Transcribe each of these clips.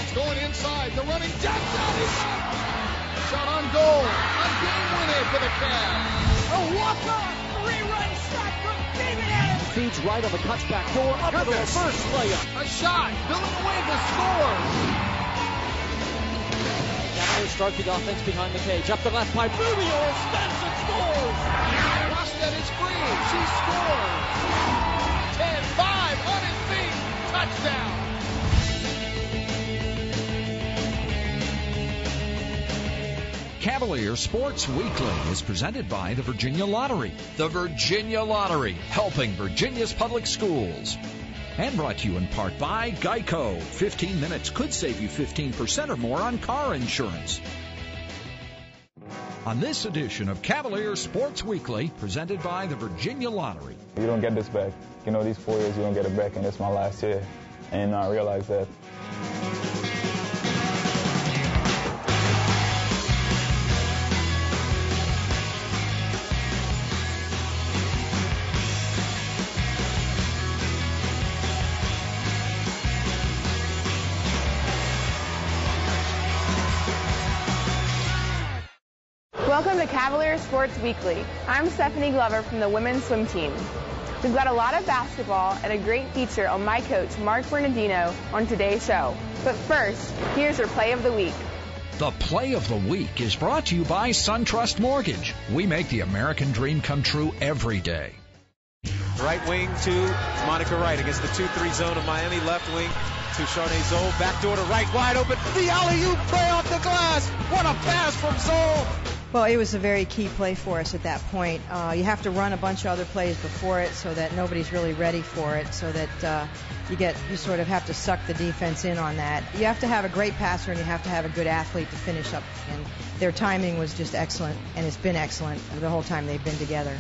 It's going inside. The running Jackson. Shot on goal. A game winner for the Cavs. A walk-off 3-run shot from David Adams. Feeds right on the touchback door. Up to the reverse layup. A shot. Villanueva scores. Cavaliers start the offense behind the cage. Up the left by Rubio. Spins and scores. Rosted is free. She scores. 10-5 on his feet. Touchdown. Cavalier Sports Weekly is presented by the Virginia Lottery. The Virginia Lottery, helping Virginia's public schools. And brought to you in part by Geico. 15 minutes could save you 15% or more on car insurance. On this edition of Cavalier Sports Weekly, presented by the Virginia Lottery. You don't get this back. You know, these 4 years you don't get it back, and it's my last year. And I realize that. Welcome to Cavalier Sports Weekly. I'm Stephanie Glover from the women's swim team. We've got a lot of basketball and a great feature on my coach, Mark Bernardino, on today's show. But first, here's your play of the week. The play of the week is brought to you by SunTrust Mortgage. We make the American dream come true every day. Right wing to Monica Wright against the 2-3 zone of Miami. Left wing to Charnay Zoll. Back door to Wright, wide open. The alley-oop play off the glass. What a pass from Zoll. Well, it was a very key play for us at that point. You have to run a bunch of other plays before it so that nobody's really ready for it, so that you sort of have to suck the defense in on that. You have to have a great passer and you have to have a good athlete to finish up. And their timing was just excellent, and it's been excellent the whole time they've been together.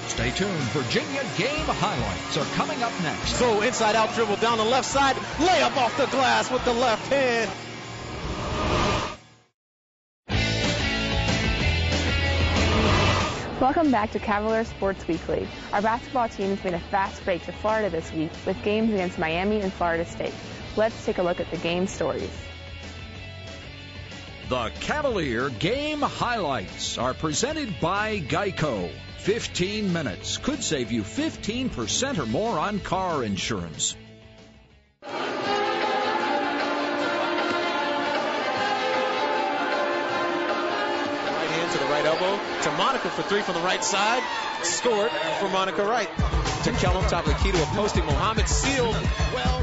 Stay tuned. Virginia game highlights are coming up next. So inside-out dribble down the left side. Layup off the glass with the left hand. Welcome back to Cavalier Sports Weekly. Our basketball teams made a fast break to Florida this week with games against Miami and Florida State. Let's take a look at the game stories. The Cavalier game highlights are presented by Geico. 15 minutes could save you 15% or more on car insurance. To the right elbow to Monica for three from the right side. Scored for Monica Wright. To Kellum, top of the key to a posting. Mohammed sealed well.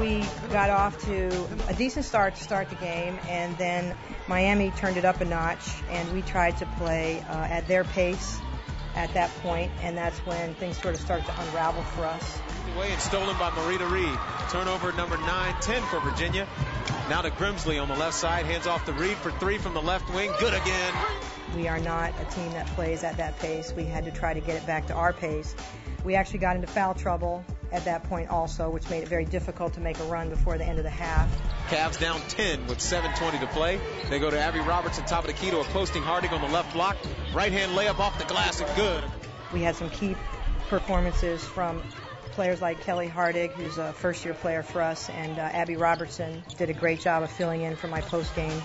We got off to a decent start to start the game, and then Miami turned it up a notch, and we tried to play at their pace at that point, and that's when things sort of started to unravel for us. Away and stolen by Marita Reed. Turnover number 9-10 for Virginia. Now to Grimsley on the left side. Hands off to Reed for three from the left wing. Good again. We are not a team that plays at that pace. We had to try to get it back to our pace. We actually got into foul trouble at that point also, which made it very difficult to make a run before the end of the half. Cavs down 10 with 7:20 to play. They go to Abby Robertson, top of the key to a posting. Harding on the left block. Right hand layup off the glass and good. We had some key performances from players like Kelly Hardig, who's a first-year player for us, and Abby Robertson did a great job of filling in for my post-game.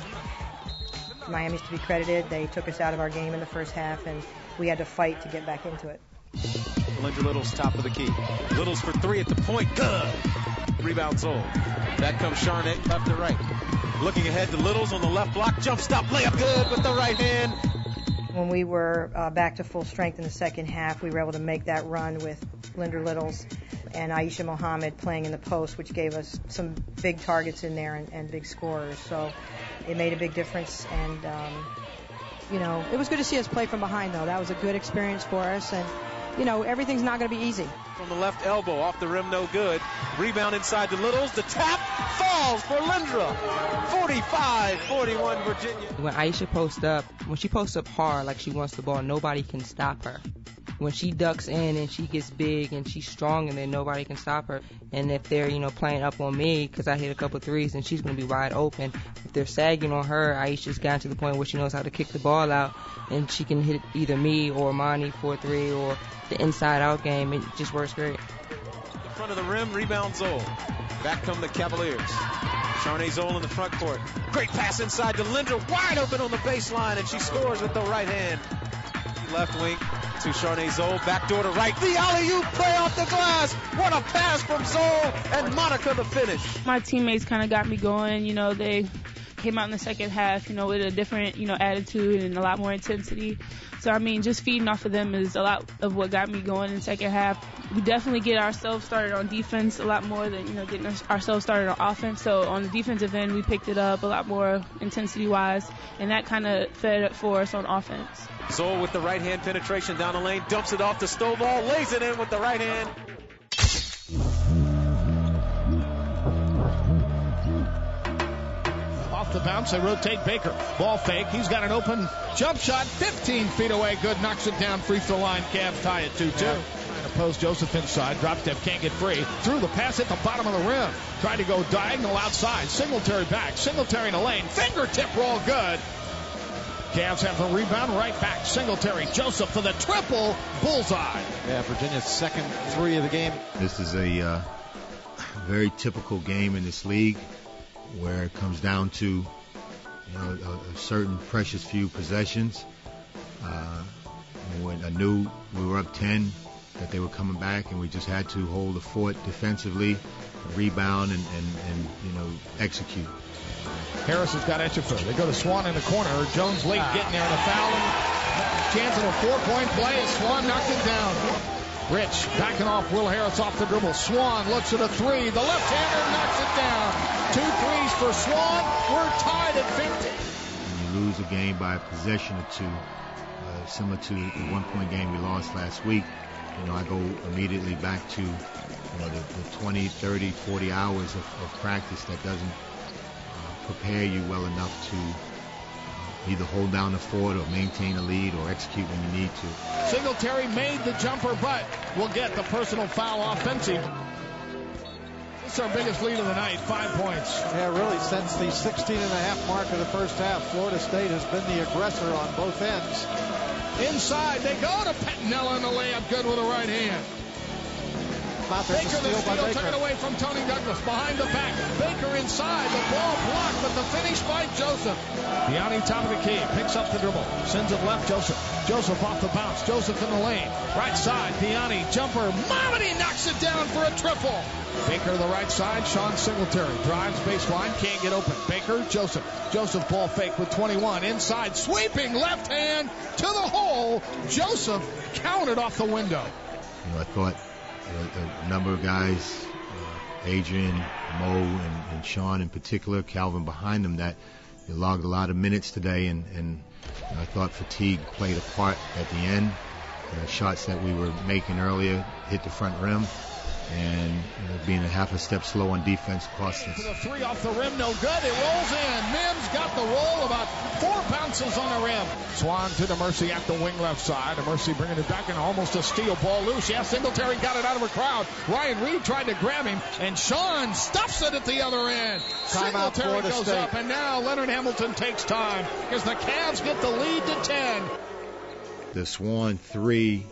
Miami's to be credited. They took us out of our game in the first half, and we had to fight to get back into it. Belinda Littles, top of the key. Littles for three at the point. Good. Rebound Zoll. Back comes Charnay, left to right. Looking ahead to Littles on the left block. Jump stop, layup good with the right hand. When we were back to full strength in the second half, we were able to make that run with Linda Littles and Aisha Mohammed playing in the post, which gave us some big targets in there and big scorers. So it made a big difference. And, it was good to see us play from behind, though. That was a good experience for us. And, everything's not going to be easy. From the left elbow, off the rim, no good. Rebound inside to Littles. The tap falls for Lindra. 45-41 Virginia. When Aisha posts up, when she posts up hard like she wants the ball, nobody can stop her. When she ducks in and she gets big and she's strong, and then nobody can stop her. And if they're, playing up on me because I hit a couple threes, then she's going to be wide open. If they're sagging on her, Aisha's gotten to the point where she knows how to kick the ball out, and she can hit either me or Monty for a three or the inside-out game. It just works great. In front of the rim, rebound Zoll. Back come the Cavaliers. Charnay Zoll in the front court. Great pass inside to Linder, wide open on the baseline, and she scores with the right hand. Left wing to Charnay Zoll, backdoor to right. The alley-oop play off the glass. What a pass from Zoll, and Monica the finish. My teammates kind of got me going. You know, they came out in the second half, you know, with a different, you know, attitude and a lot more intensity. So, I mean, just feeding off of them is a lot of what got me going in the second half. We definitely get ourselves started on defense a lot more than, you know, getting ourselves started on offense. So on the defensive end, we picked it up a lot more intensity-wise, and that kind of fed it for us on offense. Zoll with the right-hand penetration down the lane, dumps it off to Stovall, lays it in with the right hand. Off the bounce, they rotate Baker. Ball fake. He's got an open jump shot 15 feet away. Good. Knocks it down. Free throw line. Cavs tie it 2-2. Trying to post Joseph inside. Drop step. Can't get free. Threw the pass at the bottom of the rim. Tried to go diagonal outside. Singletary back. Singletary in the lane. Fingertip roll. Good. Cavs have the rebound right back. Singletary. Joseph for the triple. Bullseye. Yeah, Virginia's second three of the game. This is a very typical game in this league, where it comes down to, you know, a certain precious few possessions. When I knew we were up 10, that they were coming back, and we just had to hold the fort defensively, rebound, and you know, execute. Harris has got Etchefer. They go to Swan in the corner. Jones late getting there, and a foul. Chance of a 4-point play as Swan knocked it down. Rich backing off Will Harris off the dribble. Swan looks at a three. The left-hander knocks it down. 2 threes for Swan. We're tied at 50. When you lose a game by a possession or two, similar to the 1-point game we lost last week, you know, I go immediately back to, you know, the 20, 30, 40 hours of practice that doesn't prepare you well enough to either hold down the fort or maintain a lead or execute when you need to. Singletary made the jumper, but will get the personal foul offensive. This is our biggest lead of the night, 5 points. Yeah, really, since the 16.5 mark of the first half, Florida State has been the aggressor on both ends. Inside, they go to Pettinella in the layup, good with the right hand. Baker the steal, took it away from Tony Douglas. Behind the back, Baker inside, the ball blocked, but the finish by Joseph. Gianni, top of the key, picks up the dribble, sends it left, Joseph. Joseph off the bounce, Joseph in the lane. Right side, Gianni, jumper, Mamadi knocks it down for a triple. Baker to the right side, Sean Singletary drives baseline, can't get open. Baker, Joseph. Joseph ball fake with 21, inside, sweeping left hand to the hole. Joseph counted off the window. You know, I thought a number of guys, Adrian, Mo, and Sean in particular, Calvin behind them, that they logged a lot of minutes today, and I thought fatigue played a part at the end. Shots that we were making earlier hit the front rim, and being a half a step slow on defense cost us. The three off the rim, no good. It rolls in. Mims got the roll, about 4 bounces on the rim. Swan to the Mercy at the wing left side. The Mercy bringing it back, and almost a steal. Ball loose. Yeah, Singletary got it out of a crowd. Ryan Reed tried to grab him, and Sean stuffs it at the other end. Singletary goes up, and now Leonard Hamilton takes time because the Cavs get the lead to 10. The Swan three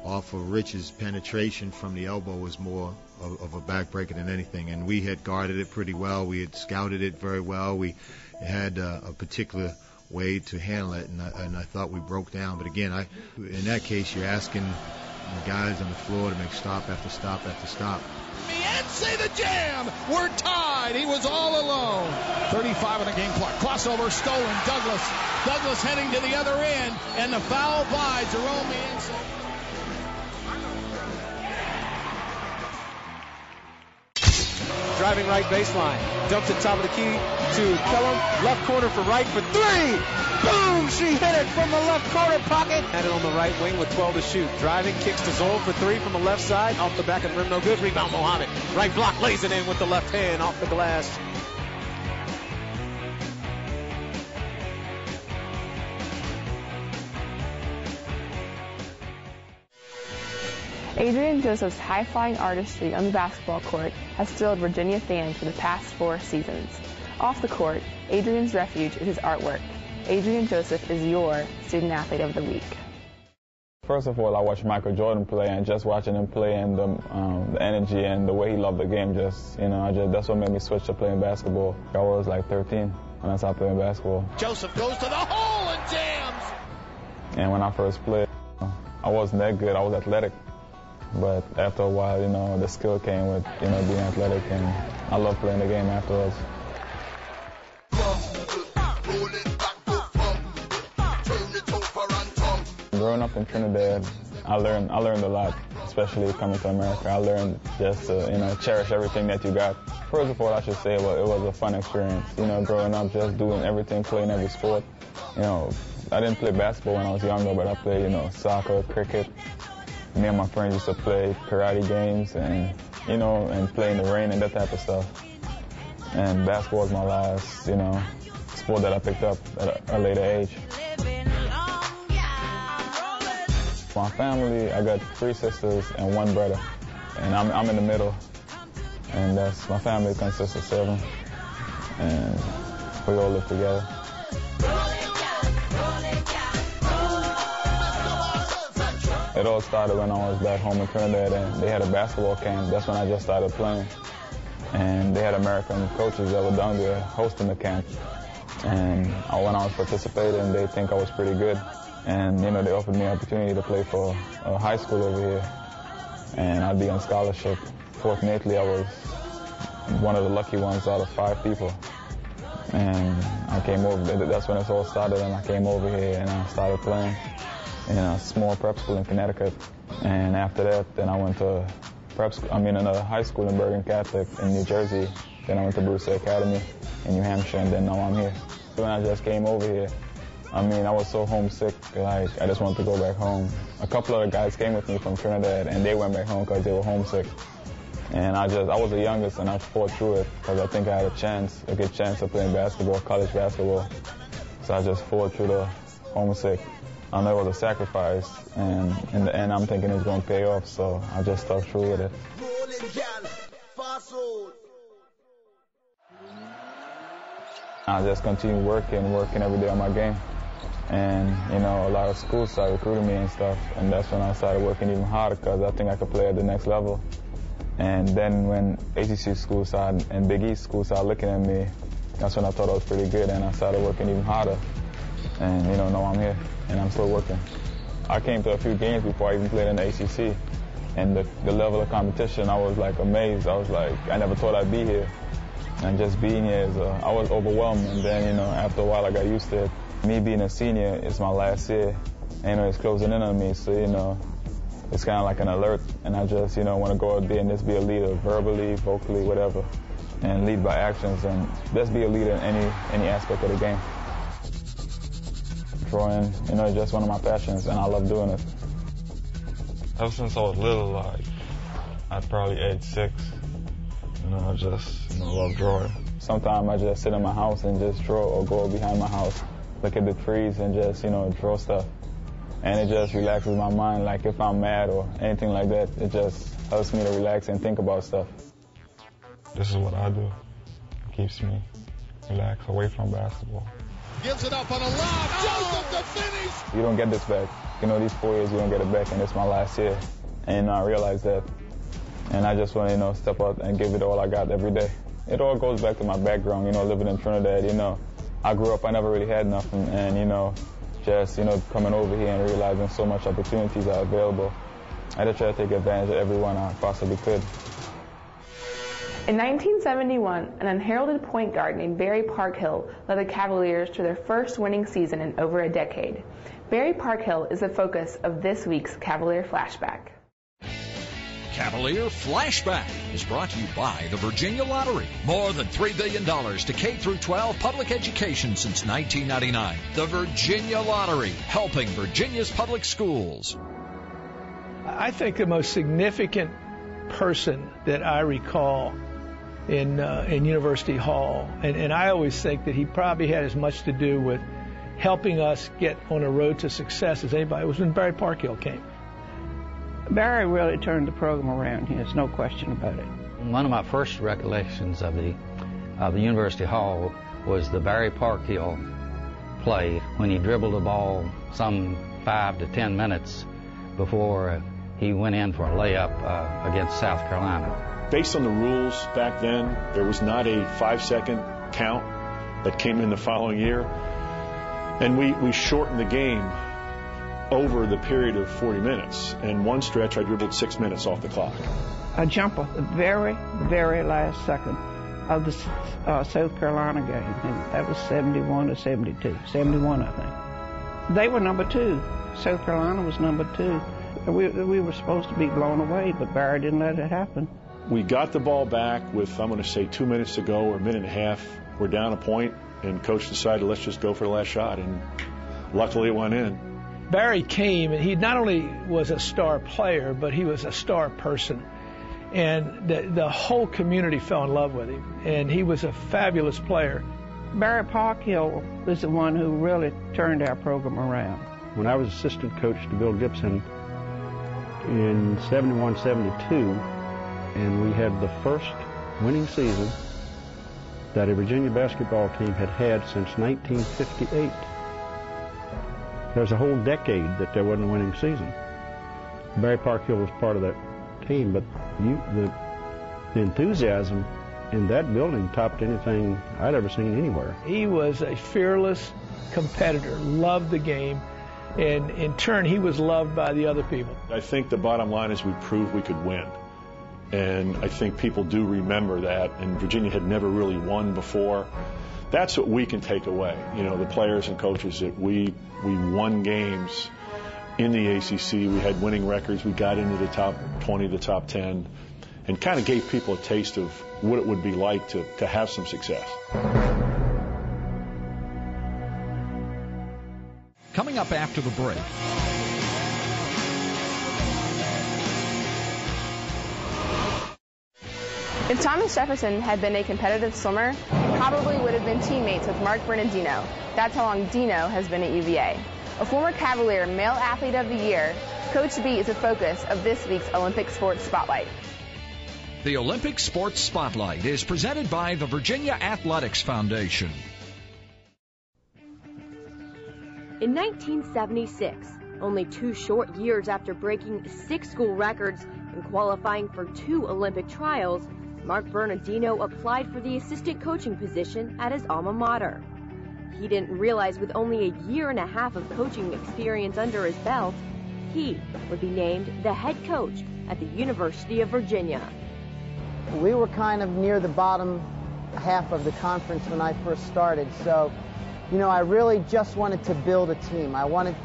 off of Rich's penetration from the elbow was more of a backbreaker than anything, and we had guarded it pretty well. We had scouted it very well. We had a particular way to handle it, and I thought we broke down. But again, in that case, you're asking the guys on the floor to make stop after stop after stop. Miense the jam. We're tied. He was all alone. 35 on the game clock. Crossover stolen. Douglas heading to the other end, and the foul by Jerome Miense. Driving right baseline. Dumps it top of the key to Kellum. Left corner for Wright for three. Boom! She hit it from the left corner pocket. Had it on the right wing with 12 to shoot. Driving, kicks to Zoll for three from the left side. Off the back of the rim, no good. Rebound Mohammed. Right block, lays it in with the left hand off the glass. Adrian Joseph's high-flying artistry on the basketball court has thrilled Virginia fans for the past 4 seasons. Off the court, Adrian's refuge is his artwork. Adrian Joseph is your Student Athlete of the Week. First of all, I watched Michael Jordan play, and just watching him play and the energy and the way he loved the game, that's what made me switch to playing basketball. I was like 13 when I started playing basketball. Joseph goes to the hole and jams. And when I first played, I wasn't that good. I was athletic. But after a while, the skill came with, being athletic, and I love playing the game afterwards. Growing up in Trinidad, I learned a lot, especially coming to America. I learned just to, cherish everything that you got. First of all, I should say, it was a fun experience. Growing up, just doing everything, playing every sport. I didn't play basketball when I was younger, but I played, soccer, cricket. Me and my friends used to play karate games and, and play in the rain and that type of stuff. And basketball was my last, sport that I picked up at a later age. My family, I got 3 sisters and 1 brother, and I'm in the middle. And my family consists of 7, and we all live together. It all started when I was back home in Trinidad, and they had a basketball camp. That's when I just started playing. And they had American coaches that were down there hosting the camp. And when I was participating, they think I was pretty good. And, they offered me an opportunity to play for a high school over here. And I'd be on scholarship. Fortunately, I was one of the lucky ones out of 5 people. And I came over, that's when it all started, and I came over here and I started playing in a small prep school in Connecticut. And after that, then I went to another high school in Bergen Catholic in New Jersey. Then I went to Bruce Academy in New Hampshire, and then now I'm here. When I just came over here, I was so homesick, I just wanted to go back home. A couple other guys came with me from Trinidad, and they went back home because they were homesick. And I was the youngest, and I fought through it because I think I had a good chance of playing basketball, college basketball. So I just fought through the homesick. I know it was a sacrifice, and in the end, I'm thinking it's going to pay off, so I just stuck through with it. I just continued working every day on my game. And, a lot of schools started recruiting me and stuff, and that's when I started working even harder because I think I could play at the next level. And then when ACC schools and Big East schools started looking at me, that's when I thought I was pretty good, and I started working even harder. And, now I'm here, and I'm still working. I came to a few games before I even played in the ACC, and the level of competition, I was, amazed. I was I never thought I'd be here. And just being here, I was overwhelmed, and then, after a while I got used to it. Me being a senior, it's my last year, and, it's closing in on me, so, it's kind of like an alert, and I just, want to go out there and just be a leader, verbally, vocally, whatever, and lead by actions, and just be a leader in any aspect of the game. Drawing, is just one of my passions, and I love doing it. Ever since I was little, I'd probably age 6, I just, love drawing. Sometimes I just sit in my house and just draw, or go behind my house, look at the trees and just, draw stuff. And it just relaxes my mind, if I'm mad or anything like that, it just helps me to relax and think about stuff. This is what I do. It keeps me relaxed, away from basketball. Gives it up on a lob, Joseph to finish! You don't get this back. These 4 years, you don't get it back, and it's my last year. And I realize that. And I just want to, step out and give it all I got every day. It all goes back to my background, living in Trinidad, I grew up, I never really had nothing, and, just, coming over here and realizing so much opportunities are available. I just try to take advantage of everyone I possibly could. In 1971, an unheralded point guard named Barry Parkhill led the Cavaliers to their first winning season in over a decade. Barry Parkhill is the focus of this week's Cavalier Flashback. Cavalier Flashback is brought to you by the Virginia Lottery. More than $3 billion to K-12 public education since 1999. The Virginia Lottery, helping Virginia's public schools. I think the most significant person that I recall in University Hall, and I always think that he probably had as much to do with helping us get on a road to success as anybody, was when Barry Parkhill came. Barry really turned the program around. There's no question about it. One of my first recollections of the University Hall was the Barry Parkhill play when he dribbled the ball some 5 to 10 minutes before he went in for a layup against South Carolina. Based on the rules back then, there was not a 5-second count that came in the following year. And we shortened the game over the period of 40 minutes. And one stretch, I dribbled 6 minutes off the clock. A jumper, the very, very last second of the South Carolina game. And that was 71 or 72. 71, I think. They were number 2. South Carolina was number 2. We were supposed to be blown away, but Barry didn't let it happen. We got the ball back with, I'm going to say, 2 minutes to go or a minute and a half. We're down a point, and Coach decided, let's just go for the last shot, and luckily it went in. Barry came, and he not only was a star player, but he was a star person. And the whole community fell in love with him, and he was a fabulous player. Barry Parkhill was the one who really turned our program around. When I was assistant coach to Bill Gibson in 71-72, and we had the first winning season that a Virginia basketball team had since 1958. There's a whole decade that there wasn't a winning season. Barry Parkhill was part of that team, but the enthusiasm in that building topped anything I'd ever seen anywhere. He was a fearless competitor, loved the game, and in turn he was loved by the other people. I think the bottom line is we proved we could win. And I think people do remember that, and Virginia had never really won before. That's what we can take away, the players and coaches, that we won games in the ACC. We had winning records. We got into the top 20, the top 10, and kind of gave people a taste of what it would be like to have some success. Coming up after the break. If Thomas Jefferson had been a competitive swimmer, he probably would have been teammates with Mark Bernardino. That's how long Dino has been at UVA. A former Cavalier Male Athlete of the Year, Coach B is the focus of this week's Olympic Sports Spotlight. The Olympic Sports Spotlight is presented by the Virginia Athletics Foundation. In 1976, only 2 short years after breaking 6 school records and qualifying for 2 Olympic trials, Mark Bernardino applied for the assistant coaching position at his alma mater. He didn't realize with only a year and a half of coaching experience under his belt, he would be named the head coach at the University of Virginia. We were kind of near the bottom half of the conference when I first started, so I really just wanted to build a team. I wanted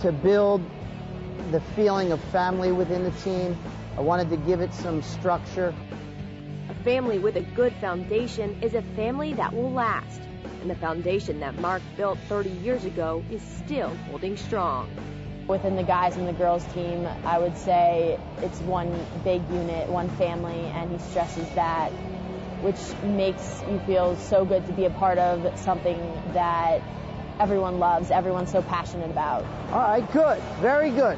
to build the feeling of family within the team. I wanted to give it some structure. A family with a good foundation is a family that will last. And the foundation that Mark built 30 years ago is still holding strong. Within the guys and the girls team, I would say it's one big unit, one family, and he stresses that, which makes you feel so good to be a part of something that everyone loves, everyone's so passionate about. All right, good, very good.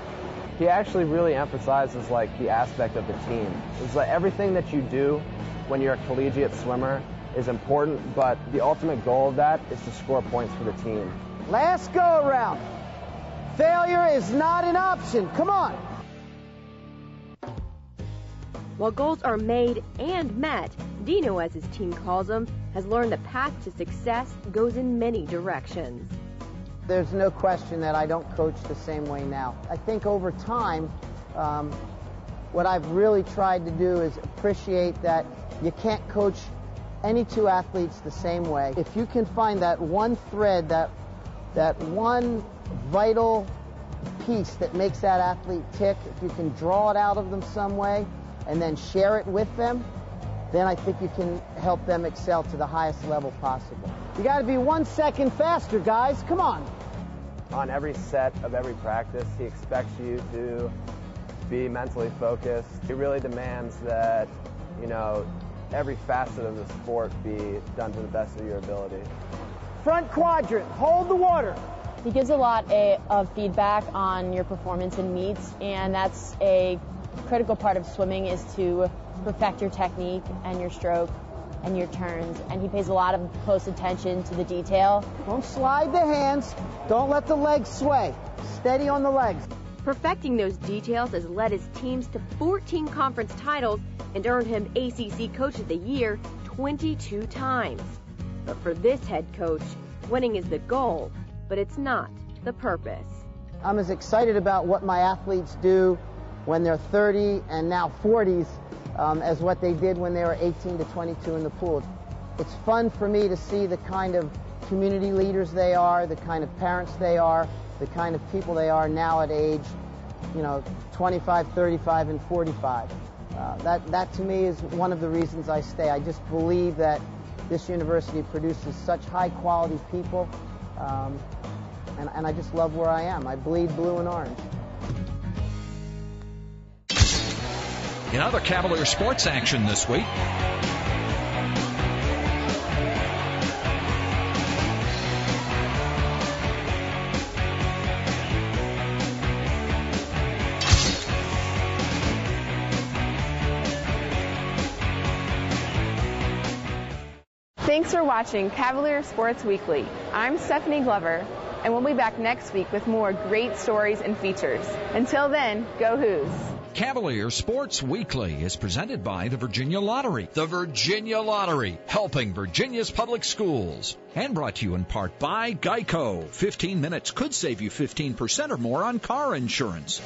He actually really emphasizes the aspect of the team. It's like everything that you do when you're a collegiate swimmer is important, but the ultimate goal of that is to score points for the team. Last go around. Failure is not an option. Come on. While goals are made and met, Dino, as his team calls him, has learned the path to success goes in many directions. There's no question that I don't coach the same way now. I think over time, what I've really tried to do is appreciate that you can't coach any 2 athletes the same way. If you can find that one thread, that one vital piece that makes that athlete tick, if you can draw it out of them some way and then share it with them, then I think you can help them excel to the highest level possible. You got to be 1 second faster, guys. Come on. On every set of every practice, he expects you to be mentally focused. He really demands that, every facet of the sport be done to the best of your ability. Front quadrant, hold the water. He gives a lot of feedback on your performance in meets, and that's a critical part of swimming, is to perfect your technique and your stroke and your turns, and he pays a lot of close attention to the detail. Don't slide the hands. Don't let the legs sway. Steady on the legs. Perfecting those details has led his teams to 14 conference titles and earned him ACC Coach of the Year 22 times. But for this head coach, winning is the goal, but it's not the purpose. I'm as excited about what my athletes do when they're 30 and now 40s as what they did when they were 18 to 22 in the pool. It's fun for me to see the kind of community leaders they are, the kind of parents they are, the kind of people they are now at age, 25, 35, and 45. That to me is one of the reasons I stay. I just believe that this university produces such high quality people, and I just love where I am. I bleed blue and orange. In other Cavalier sports action this week, Thanks for watching Cavalier Sports Weekly. I'm Stephanie Glover, and we'll be back next week with more great stories and features. Until then, go Hoos! Cavalier Sports Weekly is presented by the Virginia Lottery. The Virginia Lottery, helping Virginia's public schools. And brought to you in part by Geico. 15 minutes could save you 15% or more on car insurance.